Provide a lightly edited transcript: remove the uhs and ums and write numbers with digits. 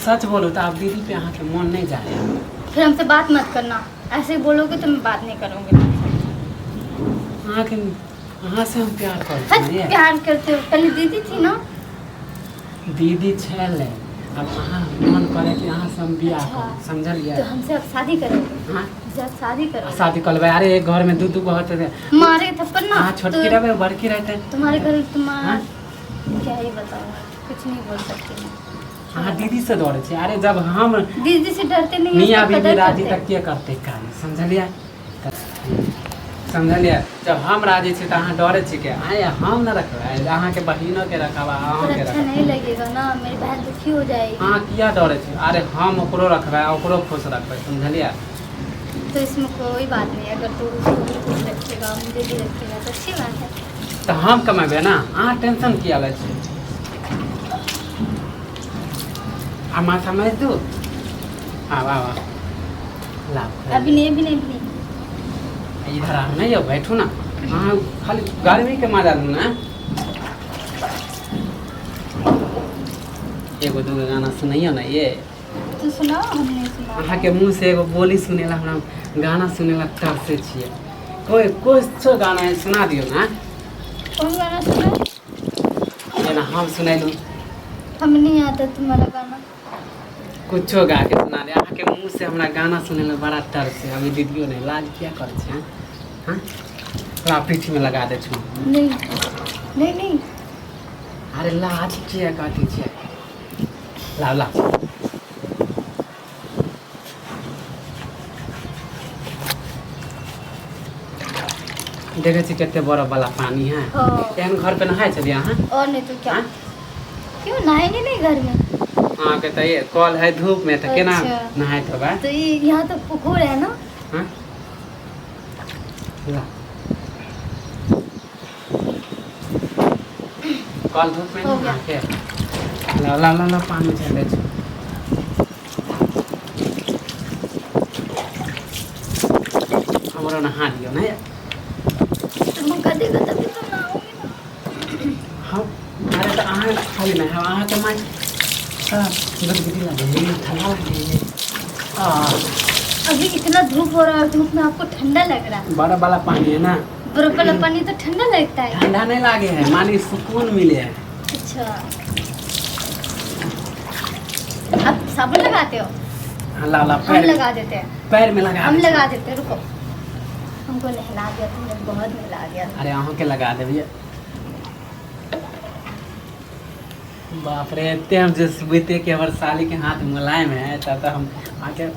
सच बोलो तो आप दीदी पे यहाँ के मन नहीं जा रहे। फिर हमसे बात मत करना, ऐसे बोलोगे तो मैं बात नहीं करूँगी। यहाँ से हम प्यार करते हैं। प्यार करते हो, पहले दीदी थी ना। दीदी छल है, अब हाँ मन करे कि यहाँ से हम बियाह करें, समझलिए। तो हमसे अब शादी करोगे? हाँ हमसे अब शादी करोगे? शादी कर लेबै। अरे एक घर में दू बहुत मारे थप्पड़ ना। हाँ छोटकी रहे बड़की रहते तुम्हारे घर तुम्हारा क्या ही बताओ, कुछ नहीं बोल सकती। हाँ दीदी से डरे छे। अरे जब हम दीदी से डरते नहीं, मियाँ बीबी राजी तक के करते काम, समझलिए समझलिए। जब हम राजी छे तो अहाँ डरे छी के आए हम न रखबै, अहाँ के बहिनों के रखबा, अहाँ के अच्छा नहीं लगेगा ना, मेरी बहन दुखी हो जाएगी। हाँ किया डरे छी। अरे हम ओकरो रखबै, ओकरो खुश रखबै, समझलिए। तो इसमें कोई बात नहीं, अगर तू उसको भी खुश रखेगा मुझे भी रखेगा तो अच्छी बात है। तो हम कमेबै ना, अहाँ टेंशन किया लै छी। आ माथा में दू हाँ वाह वाह लाभ अभी नहीं इधर आ नहीं हो, बैठू ना। हाँ खाली गर्मी के मजा लू ना। एगो दूगो गाना सुनियो ना ये। तो सुनाओ, हम नहीं सुना। अहाँ के मुँह से एगो बोली सुनेला, हमरा गाना सुनेला तरसे छिए। कोई कुछ गाना है सुना दियो ना। कौन गाना सुना? ये ना हम सुनैलू। हम नहीं आता तुम्हारा गाना। कुछो गा के सुना दे। अहाँ के मुँह से हमरा गाना सुनेला बड़ा तरस है। अभी दीदियो नहीं लाज क्या करे छे। हाँ ला पीठी में लगा दे छू। नहीं अरे लाज किया काटी छे। ला ला देखे छी कितने बर्फ वाला पानी है। एहन घर पे नहाए चलिए अहाँ। और नहीं तो क्या। क्यों नहाएंगे नहीं घर में? हाँ कहता ये कल है धूप में तो केना नहाए तो बा। तो ये यहाँ तो पुकुर है ना। हाँ ला कल धूप में नहा के ला ला ला ला पानी चले छ। हमरो नहा दियो ना। तुम कदेगा तभी तो नहाओगे ना। हाँ अरे तो अहाँ खाली ना है, अहाँ के माँ गदगदी लगे ठंडा लगे। अभी इतना धूप हो रहा है, धूप में आपको ठंडा लग रहा है। बर्फ वाला पानी है ना। बर्फ वाला पानी तो ठंडा लगता है। ठंडा नहीं लागे है, मानी सुकून मिले है। अच्छा आप साबुन लगाते हो? हाँ ला ला हम लगा देते हैं। पैर में लगा हम लगा देते हैं, रुको। हमको नहला दिया तुमने, बहुत नहला दिया। अरे अहों के लगा दे भैया। बाप रे इतने हम जो सुबह के हमारे साली के हाथ मुलायम है तब तो हम आके